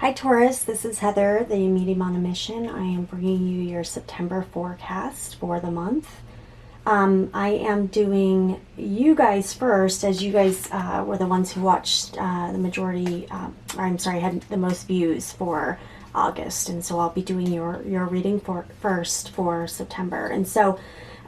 Hi Taurus, this is Heather, the medium on a mission. I am bringing you your September forecast for the month. I am doing you guys first, as you guys were the ones who watched the majority, or I'm sorry, had the most views for August, and so I'll be doing your reading first for September. And so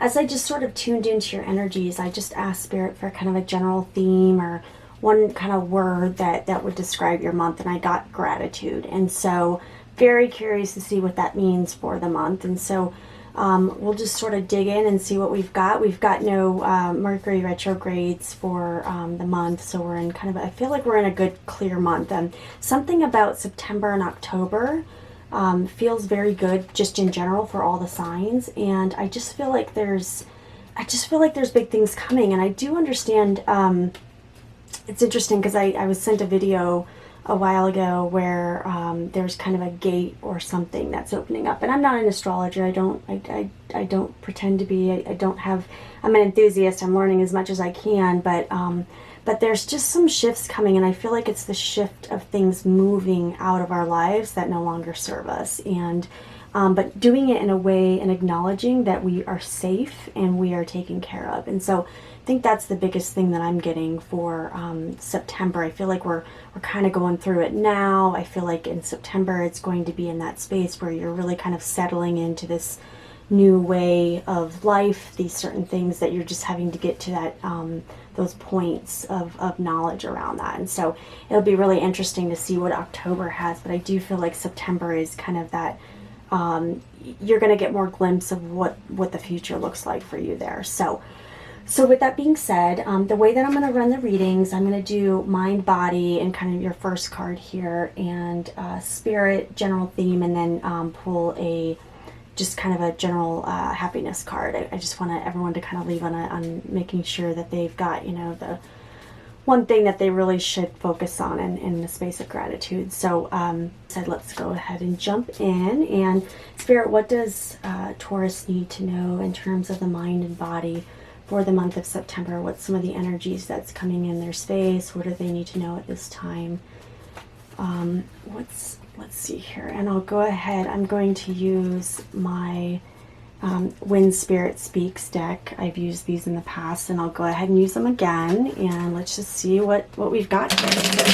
as I just sort of tuned into your energies, I just asked Spirit for kind of a general theme or one kind of word that would describe your month, and I got gratitude. And so very curious to see what that means for the month. And so we'll just sort of dig in and see what we've got. We've got no Mercury retrogrades for the month, so we're in kind of, I feel like we're in a good clear month. And something about September and October feels very good just in general for all the signs. And I just feel like there's big things coming. And I do understand, it's interesting because I was sent a video a while ago where there's kind of a gate or something that's opening up. And I'm not an astrologer. I don't pretend to be. I'm an enthusiast. I'm learning as much as I can. But there's just some shifts coming, and I feel like it's the shift of things moving out of our lives that no longer serve us. And but doing it in a way and acknowledging that we are safe and we are taken care of. And so I think that's the biggest thing that I'm getting for September. I feel like we're kind of going through it now. I feel like in September it's going to be in that space where you're really kind of settling into this new way of life, these certain things that you're just having to get to that those points of knowledge around that. And so it'll be really interesting to see what October has, but I do feel like September is kind of that you're going to get more glimpse of what the future looks like for you there. So with that being said, the way that I'm going to run the readings, I'm going to do mind, body, and kind of your first card here, and spirit, general theme, and then pull a just kind of a general happiness card. I just want everyone to kind of leave on making sure that they've got, the one thing that they really should focus on in the space of gratitude. So said, let's go ahead and jump in. And Spirit, what does Taurus need to know in terms of the mind and body for the month of September? What's some of the energies that's coming in their space? What do they need to know at this time? Let's see here. And I'll go ahead. I'm going to use my When Spirit Speaks deck. I've used these in the past, and I'll go ahead and use them again. And let's just see what we've got here.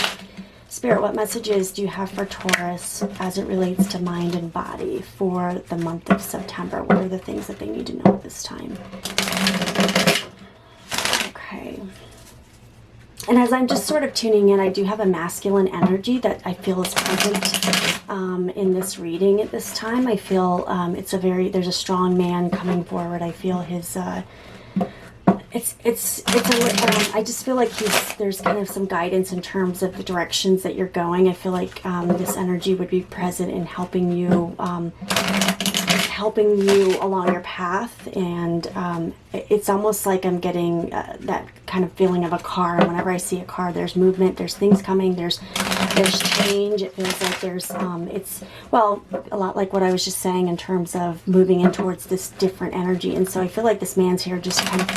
Spirit, what messages do you have for Taurus as it relates to mind and body for the month of September? What are the things that they need to know at this time? Okay. And as I'm just sort of tuning in, I do have a masculine energy that I feel is present in this reading at this time. I feel there's a strong man coming forward. I feel his, I just feel like there's kind of some guidance in terms of the directions that you're going. I feel like this energy would be present in helping you along your path, and it's almost like I'm getting that kind of feeling of a car. And whenever I see a car, there's movement, there's things coming, there's change. It feels like there's it's a lot like what I was just saying in terms of moving in towards this different energy. And so I feel like this man's here just to kind of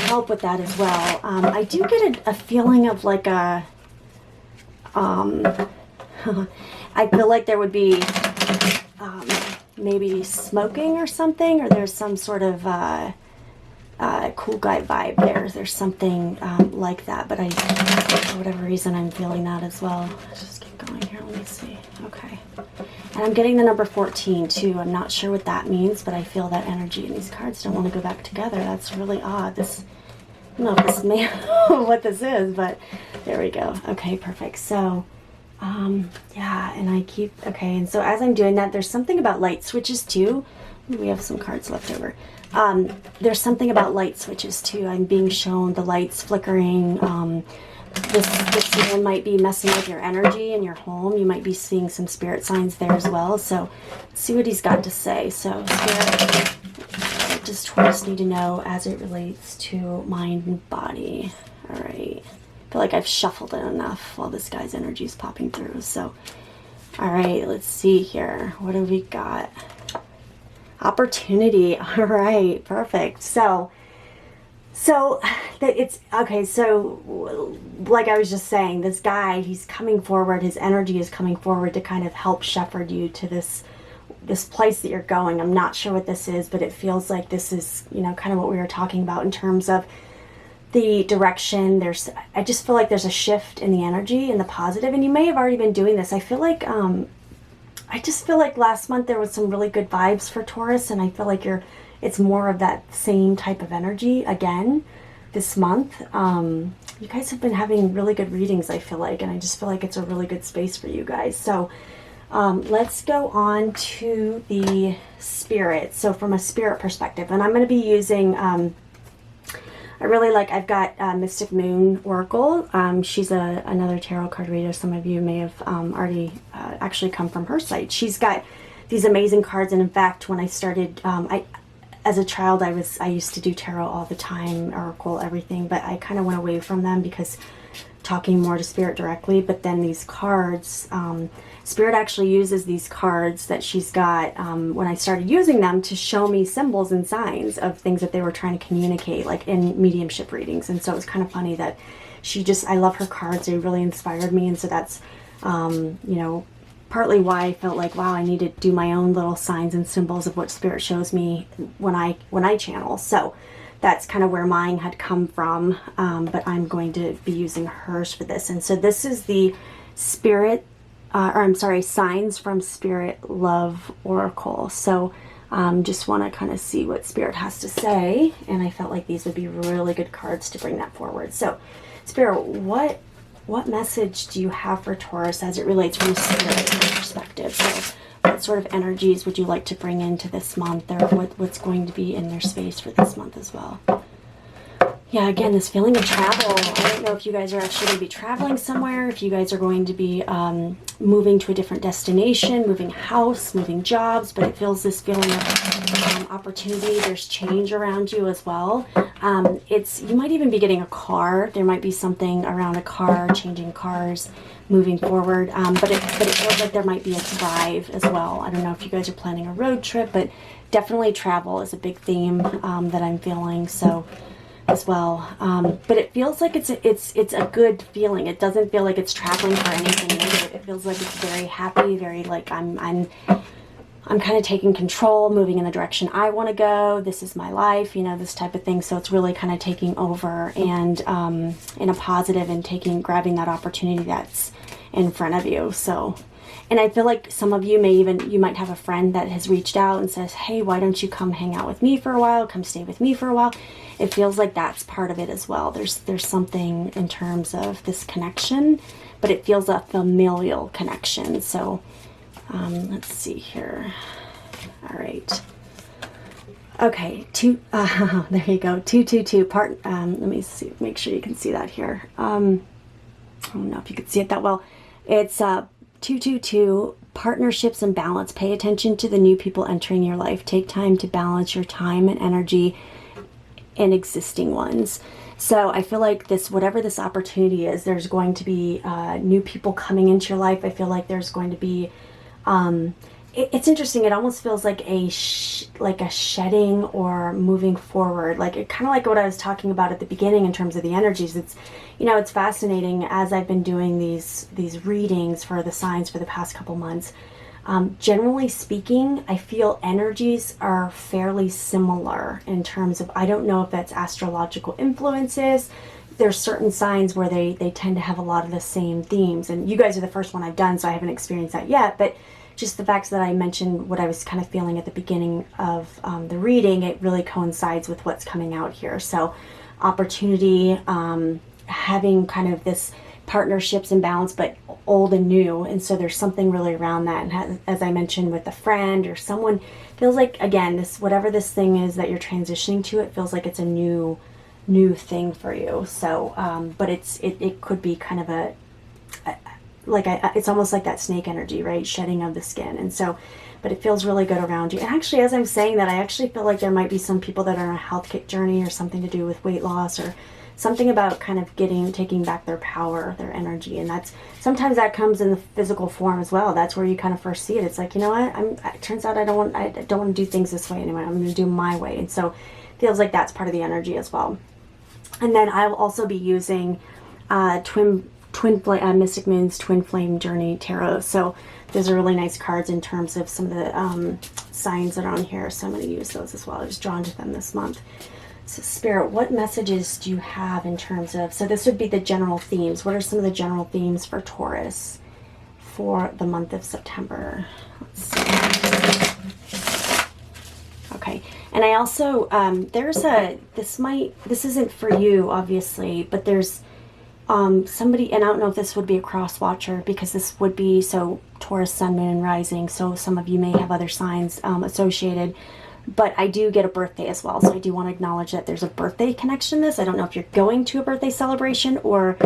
help with that as well. I do get a feeling of like a I feel like there would be maybe smoking or something, or there's some sort of cool guy vibe there. There's something like that, but for whatever reason I'm feeling that as well. Let's just keep going here. Let me see. Okay. And I'm getting the number 14 too. I'm not sure what that means, but I feel that energy, and these cards don't want to go back together. That's really odd. I don't know if this may what this is, but there we go. Okay, perfect. So yeah, and and so as I'm doing that, there's something about light switches too. We have some cards left over. There's something about light switches too. I'm being shown the lights flickering. This man might be messing with your energy in your home. You might be seeing some spirit signs there as well. So let's see what he's got to say. So Spirit, what does Taurus need to know as it relates to mind and body? All right. I feel like I've shuffled it enough while this guy's energy is popping through. So, all right, let's see here. What have we got? Opportunity. All right, perfect. So it's okay. So like I was just saying, this guy, he's coming forward, his energy is coming forward to kind of help shepherd you to this place that you're going. I'm not sure what this is, but it feels like this is, you know, kind of what we were talking about in terms of the direction. I just feel like there's a shift in the energy and the positive, and you may have already been doing this. I feel like I just feel like last month there was some really good vibes for Taurus, and I feel like it's more of that same type of energy again this month. You guys have been having really good readings, I feel like, and I just feel like it's a really good space for you guys. So let's go on to the spirit. So from a spirit perspective, and I'm going to be using I've got Mystic Moon Oracle. She's another tarot card reader. Some of you may have already actually come from her site. She's got these amazing cards, and in fact, when I started, as a child, I used to do tarot all the time, Oracle, everything, but I kind of went away from them because talking more to Spirit directly. But then these cards, Spirit actually uses these cards that she's got when I started using them to show me symbols and signs of things that they were trying to communicate, like in mediumship readings. And so it was kind of funny that I love her cards. They really inspired me. And so that's, you know, partly why I felt like, wow, I need to do my own little signs and symbols of what Spirit shows me when I channel. So that's kind of where mine had come from, but I'm going to be using hers for this. And so this is the Spirit, Signs from Spirit Love Oracle. So just want to kind of see what Spirit has to say, and I felt like these would be really good cards to bring that forward. So Spirit, what message do you have for Taurus as it relates from a spirit perspective? So what sort of energies would you like to bring into this month, or what's going to be in their space for this month as well? Yeah, again, this feeling of travel. I don't know if you guys are actually going to be traveling somewhere, if you guys are going to be moving to a different destination, moving house, moving jobs, but it feels this feeling of opportunity. There's change around you as well. You might even be getting a car. There might be something around a car, changing cars, moving forward. But it feels like there might be a drive as well. I don't know if you guys are planning a road trip, but definitely travel is a big theme that I'm feeling. So as well, but it feels like it's a good feeling. It doesn't feel like it's traveling for anything negative. It feels like it's very happy, very like I'm kind of taking control, moving in the direction I want to go. This is my life, you know, this type of thing. So it's really kind of taking over and in a positive, and grabbing that opportunity that's in front of you. So, and I feel like some of you you might have a friend that has reached out and says, hey, why don't you come hang out with me for a while? Come stay with me for a while. It feels like that's part of it as well. There's something in terms of this connection, but it feels a familial connection. So let's see here. All right. Okay, there you go. 222 part. Let me see. Make sure you can see that here. I don't know if you can see it that well. It's 222 partnerships and balance. Pay attention to the new people entering your life. Take time to balance your time and energy and existing ones. So I feel like whatever this opportunity is, there's going to be new people coming into your life. I feel like there's going to be it's interesting. It almost feels like a shedding or moving forward. Like it kind of like what I was talking about at the beginning in terms of the energies. It's, you know, it's fascinating as I've been doing these readings for the signs for the past couple months. Generally speaking, I feel energies are fairly similar in terms of, I don't know if that's astrological influences. There's certain signs where they tend to have a lot of the same themes, and you guys are the first one I've done, so I haven't experienced that yet, but just the fact that I mentioned what I was kind of feeling at the beginning of the reading, it really coincides with what's coming out here. So opportunity, having kind of this partnerships and balance, but old and new, and so there's something really around that. And as I mentioned, with a friend or someone, feels like, again, this whatever this thing is that you're transitioning to, it feels like it's a new thing for you. So but it could be kind of it's almost like that snake energy, right? Shedding of the skin. And so, but it feels really good around you. And actually, as I'm saying that, I actually feel like there might be some people that are on a health kick journey, or something to do with weight loss, or something about kind of taking back their power, their energy. And sometimes that comes in the physical form as well. That's where you kind of first see it. It's like, you know what, it turns out I don't want to do things this way anymore. I'm going to do my way. And so it feels like that's part of the energy as well. And then I'll also be using Mystic Moon's Twin Flame Journey Tarot. So those are really nice cards in terms of some of the signs that are on here. So I'm going to use those as well. I was drawn to them this month. So Spirit, what messages do you have in terms of, so this would be the general themes. What are some of the general themes for Taurus for the month of September? Let's see. Okay. And I also, this isn't for you, obviously, but there's somebody, and I don't know if this would be a cross watcher, because this would be, so Taurus, Sun, Moon, and Rising, so some of you may have other signs associated, but I do get a birthday as well, so I do want to acknowledge that there's a birthday connection to this. I don't know if you're going to a birthday celebration or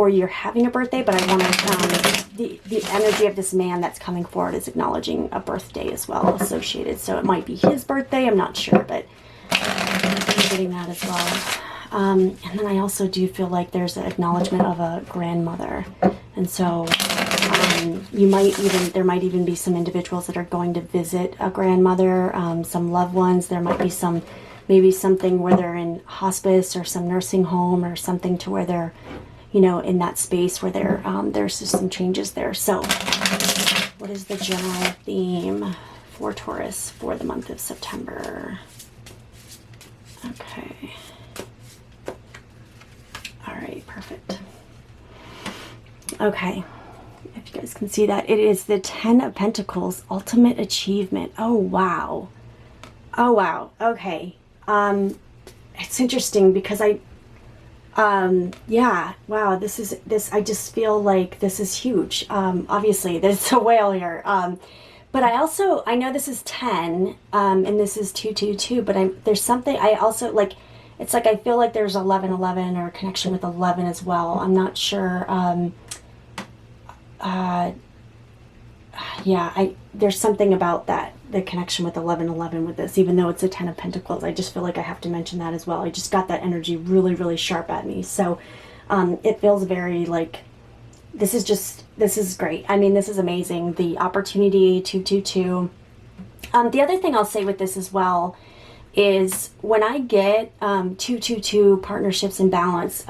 you're having a birthday, but I want to, the energy of this man that's coming forward is acknowledging a birthday as well associated. So it might be his birthday, I'm not sure, but I'm getting that as well. And then I also do feel like there's an acknowledgement of a grandmother. And so there might even be some individuals that are going to visit a grandmother, some loved ones. There might be maybe something where they're in hospice or some nursing home or something to where they're, in that space where there's just some changes there. So what is the general theme for Taurus for the month of September? Okay. All right, perfect. Okay. If you guys can see that, it is the 10 of Pentacles, ultimate achievement. Oh, wow. Oh, wow. Okay. It's interesting because yeah, wow, I just feel like this is huge. Obviously there's a whale here. But I know this is 10, and this is 222, but there's something I also like, it's like, I feel like there's 1111 or a connection with 11 as well. I'm not sure. Yeah, there's something about that, the connection with 1111 with this, even though it's a 10 of Pentacles. I just feel like I have to mention that as well. I just got that energy really, really sharp at me. So it feels very like, this is great. I mean, this is amazing. The opportunity, 222. The other thing I'll say with this as well is when I get 222 partnerships and balance,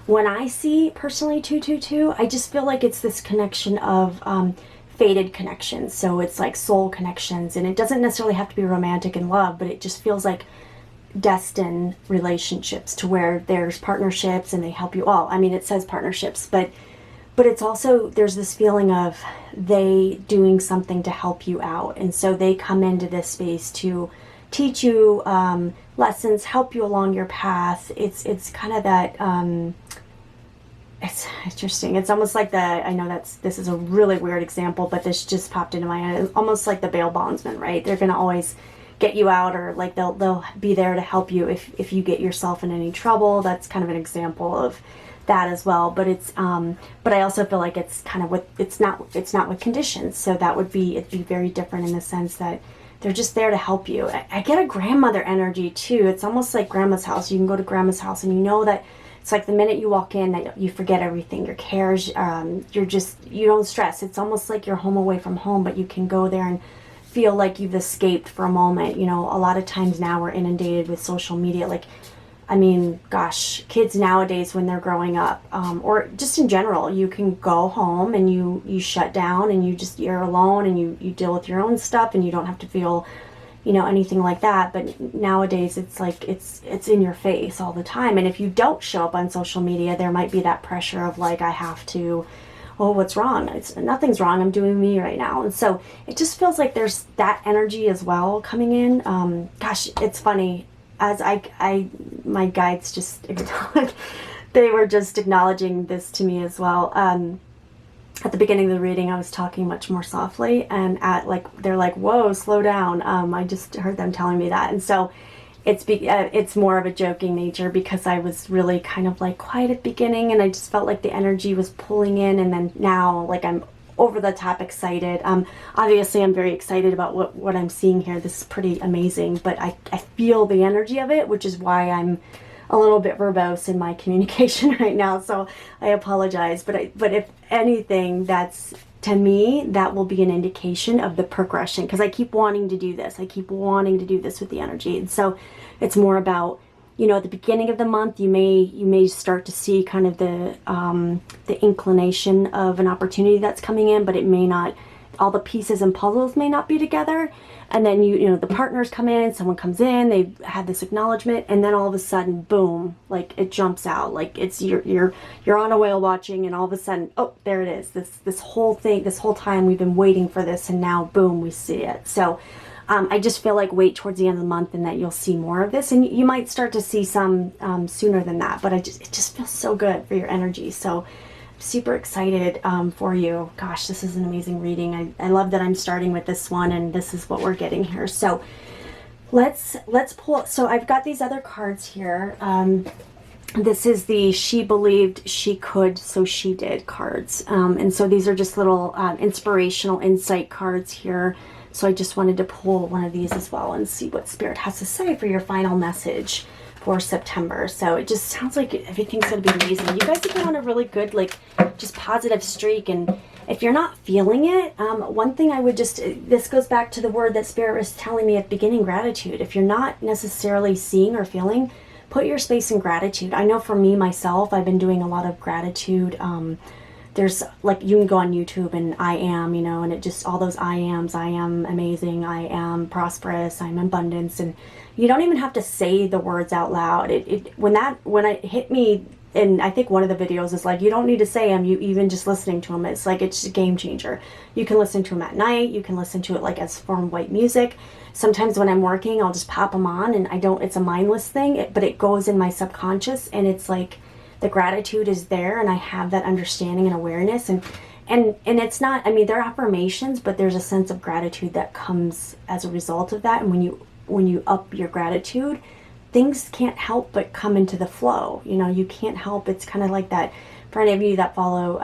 when I see personally 222, I just feel like it's this connection of fated connections. So it's like soul connections, and it doesn't necessarily have to be romantic and love, but it just feels like destined relationships to where there's partnerships and they help you all. I mean, it says partnerships, but it's also, there's this feeling of they doing something to help you out. And so they come into this space to teach you lessons, help you along your path. It's kind of that, it's interesting. It's almost like I know this is a really weird example, but this just popped into my head. It's almost like the bail bondsman, right? They're going to always get you out, or like they'll be there to help you if you get yourself in any trouble. That's kind of an example of that as well. But it's but I also feel like it's kind of it's not with conditions. So it'd be very different in the sense that they're just there to help you. I get a grandmother energy too. It's almost like grandma's house. You can go to grandma's house and you know that it's like the minute you walk in that you forget everything, your cares, you don't stress. It's almost like you're home away from home, but you can go there and feel like you've escaped for a moment. A lot of times now we're inundated with social media. Like, I mean, gosh, kids nowadays when they're growing up, or just in general, you can go home and you shut down and you're alone and you deal with your own stuff and you don't have to feel, anything like that. But nowadays it's like, it's in your face all the time. And if you don't show up on social media, there might be that pressure of like, I have to, oh, what's wrong? Nothing's wrong. I'm doing me right now. And so it just feels like there's that energy as well coming in. Gosh, it's funny. As my guides just, they were just acknowledging this to me as well. At the beginning of the reading, I was talking much more softly, and they're like, "Whoa, slow down." I just heard them telling me that, and so it's more of a joking nature because I was really kind of like quiet at the beginning, and I just felt like the energy was pulling in, and then now like I'm over the top excited. Obviously I'm very excited about what I'm seeing here. This is pretty amazing, but I feel the energy of it, which is why I'm a little bit verbose in my communication right now. So I apologize, but if anything, that's, to me, that will be an indication of the progression, because I keep wanting to do this. I keep wanting to do this with the energy. And so it's more about you know, at the beginning of the month, you may start to see kind of the inclination of an opportunity that's coming in, but it may not, all the pieces and puzzles may not be together. And then you know, the partners come in, someone comes in, they've had this acknowledgement, and then all of a sudden, boom, like it jumps out, like it's you're on a whale watching, and all of a sudden, oh, there it is. This whole thing, this whole time we've been waiting for this, and now boom, we see it. So I just feel like wait towards the end of the month, and that you'll see more of this, and you might start to see some sooner than that. But it just feels so good for your energy. So super excited for you. Gosh, this is an amazing reading. I love that I'm starting with this one, and this is what we're getting here. So let's pull. So I've got these other cards here. This is the She Believed She Could, So She Did cards. And so these are just little inspirational insight cards here. So I just wanted to pull one of these as well and see what Spirit has to say for your final message for September. So it just sounds like everything's going to be amazing. You guys have been on a really good, like, just positive streak. And if you're not feeling it, one thing I would just, this goes back to the word that Spirit was telling me at the beginning, gratitude. If you're not necessarily seeing or feeling, put your space in gratitude. I know for me, myself, I've been doing a lot of gratitude. There's, like, you can go on YouTube and I am, you know, and it just, all those I ams, I am amazing, I am prosperous, I'm abundance, and you don't even have to say the words out loud. When it hit me, and I think one of the videos is like, you don't need to say them, you even just listening to them, it's like, it's a game changer. You can listen to them at night, you can listen to it like as form white music. Sometimes when I'm working, I'll just pop them on, and it's a mindless thing, but it goes in my subconscious, and it's like, the gratitude is there, and I have that understanding and awareness, and it's not, I mean, they're affirmations, but there's a sense of gratitude that comes as a result of that. And when you up your gratitude, things can't help but come into the flow. You know, you can't help. It's kind of like that. For any of you that follow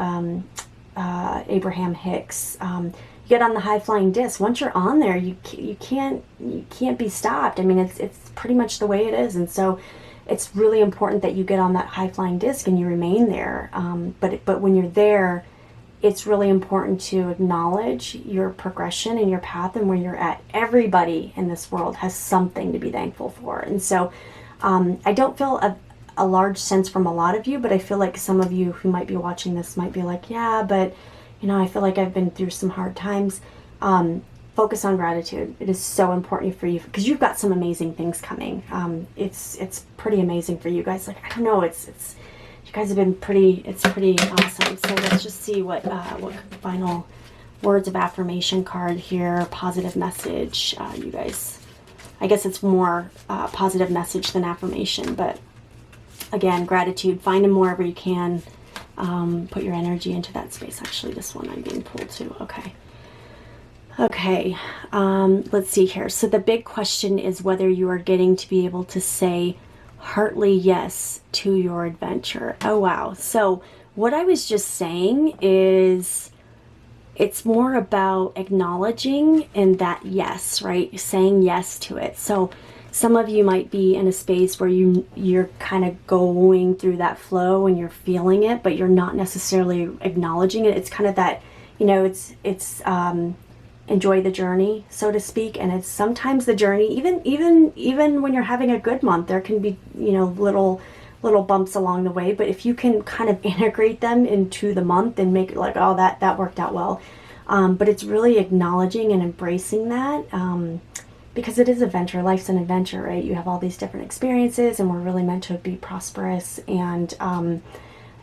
Abraham Hicks, you get on the high flying disc. Once you're on there, you can't be stopped. I mean, it's pretty much the way it is, and so it's really important that you get on that high flying disc and you remain there. But when you're there, it's really important to acknowledge your progression and your path and where you're at. Everybody in this world has something to be thankful for. And so I don't feel a large sense from a lot of you, but I feel like some of you who might be watching this might be like, yeah, but you know, I feel like I've been through some hard times. Focus on gratitude. It is so important for you because you've got some amazing things coming. It's pretty amazing for you guys. Like, I don't know, it's you guys have been pretty awesome. So let's just see what final words of affirmation card here. Positive message, you guys. I guess it's more positive message than affirmation, but again, gratitude. Find them wherever you can. Put your energy into that space. Actually, this one I'm being pulled to. Okay, let's see here. So the big question is whether you are getting to be able to say heartily yes to your adventure. Oh, wow. So what I was just saying is it's more about acknowledging and that yes, right? Saying yes to it. So some of you might be in a space where you're kind of going through that flow and you're feeling it, but you're not necessarily acknowledging it. It's kind of that, you know, it's enjoy the journey, so to speak. And it's sometimes the journey, even when you're having a good month, there can be, you know, little bumps along the way. But if you can kind of integrate them into the month and make it like, oh, that worked out well. But it's really acknowledging and embracing that, because it is adventure. Life's an adventure, right? You have all these different experiences, and we're really meant to be prosperous. And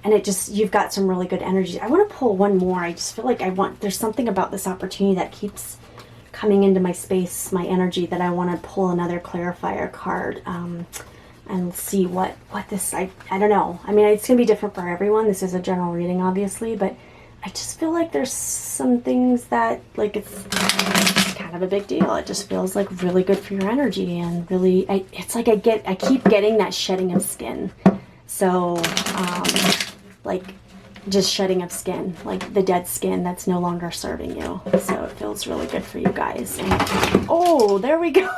it just, you've got some really good energy. I want to pull one more. I just feel like there's something about this opportunity that keeps coming into my space, my energy, that I want to pull another clarifier card and see what this, I don't know. I mean, it's going to be different for everyone. This is a general reading, obviously, but I just feel like there's some things that, like, it's kind of a big deal. It just feels like really good for your energy, and really, it's like I keep getting that shedding of skin. So, like, just shedding of skin, like the dead skin that's no longer serving you. So it feels really good for you guys. And, oh, there we go.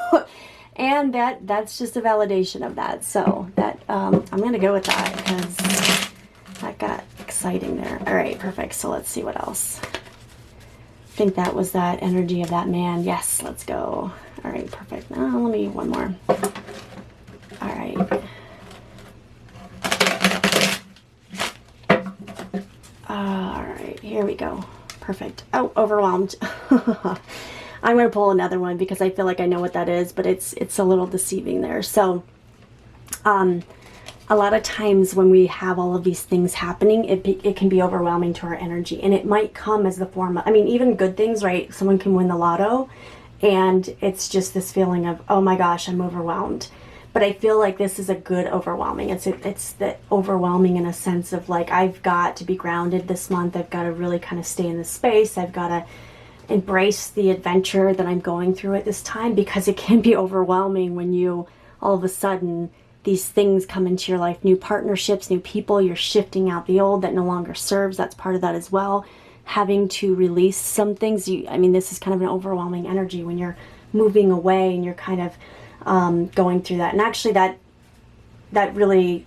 And that's just a validation of that. So that I'm gonna go with that because that got exciting there. All right, perfect. So let's see what else. I think that was that energy of that man. Yes, let's go. All right, perfect. Now let me one more. All right. here we go. Perfect. Oh, overwhelmed. I'm going to pull another one because I feel like I know what that is, but it's a little deceiving there. So, a lot of times when we have all of these things happening, it can be overwhelming to our energy, and it might come as the form of, I mean, even good things, right? Someone can win the lotto, and it's just this feeling of, oh my gosh, I'm overwhelmed. But I feel like this is a good overwhelming. It's the overwhelming in a sense of like, I've got to be grounded this month. I've got to really kind of stay in this space. I've got to embrace the adventure that I'm going through at this time, because it can be overwhelming when you all of a sudden these things come into your life, new partnerships, new people, you're shifting out the old that no longer serves. That's part of that as well. Having to release some things. I mean, this is kind of an overwhelming energy when you're moving away and you're kind of going through that. And actually that really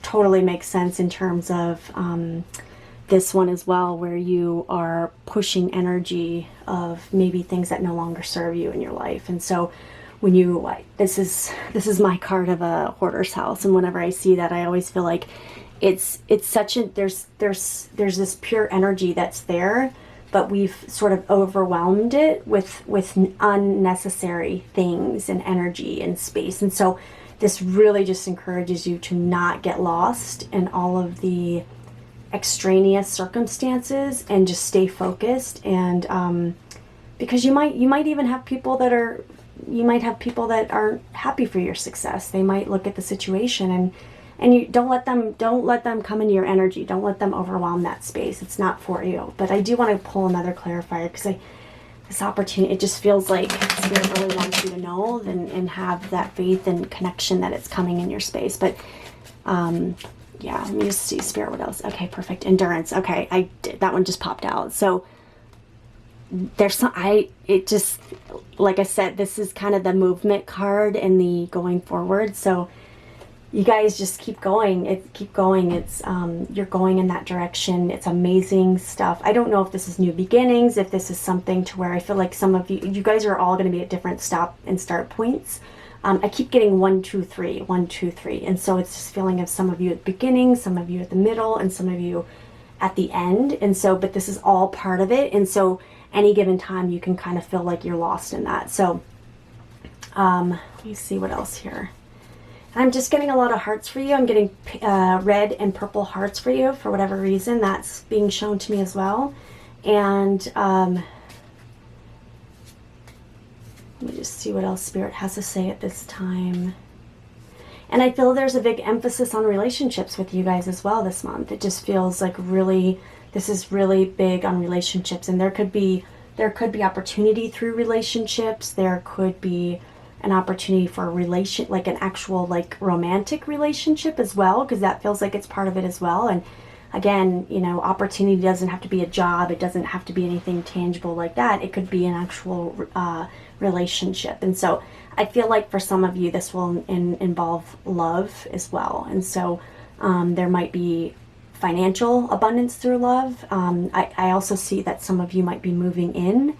totally makes sense in terms of this one as well, where you are pushing energy of maybe things that no longer serve you in your life. And so when you, this is my card of a hoarder's house, and whenever I see that, I always feel like it's such a, there's this pure energy that's there, but we've sort of overwhelmed it with unnecessary things and energy and space. And so this really just encourages you to not get lost in all of the extraneous circumstances and just stay focused. And because you might even have people that aren't happy for your success. They might look at the situation and you don't let them come into your energy. Don't let them overwhelm that space. It's not for you. But I do want to pull another clarifier, because this opportunity, it just feels like Spirit really wants you to know and have that faith and connection that it's coming in your space. But yeah, let me just see, Spirit, what else? Okay, perfect. Endurance. Okay, that one just popped out. So there's like I said, this is kind of the movement card and the going forward. So you guys just keep going. It's you're going in that direction. It's amazing stuff. I don't know if this is new beginnings, if this is something to where I feel like some of you guys are all going to be at different stop and start points. I keep getting 1, 2, 3, 1, 2, 3, and so it's this feeling of some of you at the beginning, some of you at the middle, and some of you at the end. And so, but this is all part of it. And so, any given time, you can kind of feel like you're lost in that. So, let me see what else here. I'm just getting a lot of hearts for you. I'm getting red and purple hearts for you for whatever reason. That's being shown to me as well. And let me just see what else Spirit has to say at this time. And I feel there's a big emphasis on relationships with you guys as well this month. It just feels like this is really big on relationships. And there could be opportunity through relationships. There could be an opportunity for a like an actual like romantic relationship as well, because that feels like it's part of it as well. And again, opportunity doesn't have to be a job. It doesn't have to be anything tangible like that. It could be an actual relationship. And so I feel like for some of you, this will involve love as well. And so there might be financial abundance through love. I also see that some of you might be moving in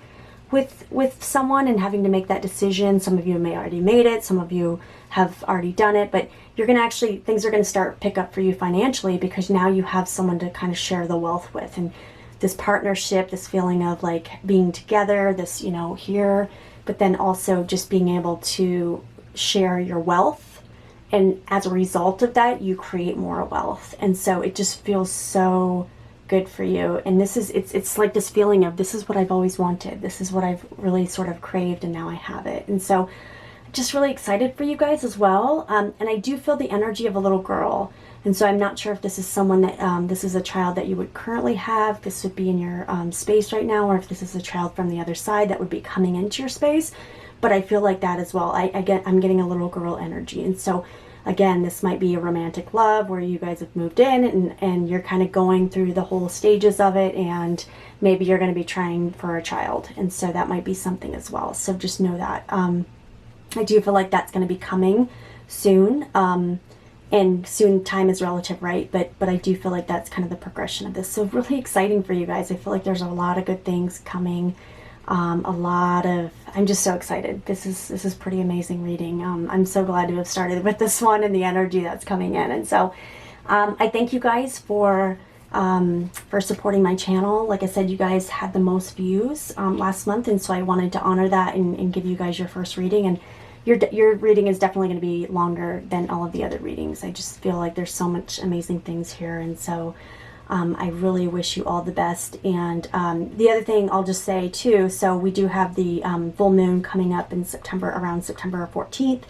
with someone and having to make that decision. Some of you may already made it. Some of you have already done it, but you're going to things are going to start pick up for you financially, because now you have someone to kind of share the wealth with. And this partnership, this feeling of like being together, this, here, but then also just being able to share your wealth. And as a result of that, you create more wealth. And so it just feels so good for you. And it's like this feeling of, this is what I've always wanted. This is what I've really sort of craved, and now I have it. And so just really excited for you guys as well. And I do feel the energy of a little girl. And so I'm not sure if this is someone that, this is a child that you would currently have. This would be in your space right now, or if this is a child from the other side that would be coming into your space. But I feel like that as well. I'm getting a little girl energy. And so again, this might be a romantic love where you guys have moved in and you're kind of going through the whole stages of it, and maybe you're going to be trying for a child. And so that might be something as well. So just know that. I do feel like that's going to be coming soon. And soon, time is relative, right? But I do feel like that's kind of the progression of this. So really exciting for you guys. I feel like there's a lot of good things coming. I'm just so excited. This is pretty amazing reading. I'm so glad to have started with this one and the energy that's coming in. And so I thank you guys for for supporting my channel. Like I said, you guys had the most views last month, and so I wanted to honor that and give you guys your first reading. And your reading is definitely going to be longer than all of the other readings. I just feel like there's so much amazing things here, and so I really wish you all the best. And the other thing I'll just say too, so we do have the full moon coming up in September, around September 14th.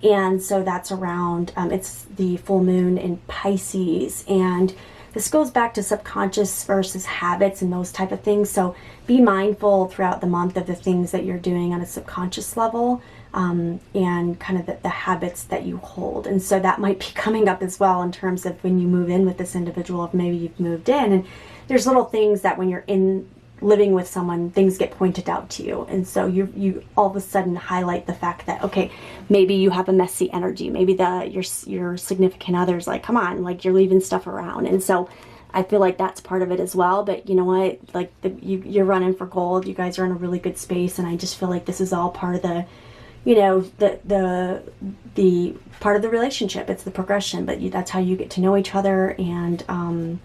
And so that's around, it's the full moon in Pisces. And this goes back to subconscious versus habits and those type of things. So be mindful throughout the month of the things that you're doing on a subconscious level, and kind of the habits that you hold. And so that might be coming up as well in terms of when you move in with this individual, if maybe you've moved in. And there's little things that when you're in living with someone, things get pointed out to you. And so you all of a sudden highlight the fact that, okay, maybe you have a messy energy. Maybe your significant other's like, come on, like you're leaving stuff around. And so I feel like that's part of it as well. But you know what, like you're running for gold. You guys are in a really good space. And I just feel like this is all part of the, you know, the part of the relationship. It's the progression, but that's how you get to know each other. And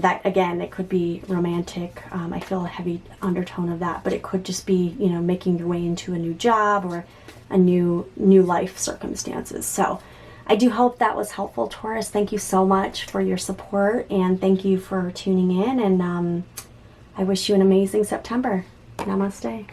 that, again, it could be romantic. I feel a heavy undertone of that, but it could just be, you know, making your way into a new job or a new life circumstances. So I do hope that was helpful, Taurus. Thank you so much for your support, and thank you for tuning in. And I wish you an amazing September. Namaste.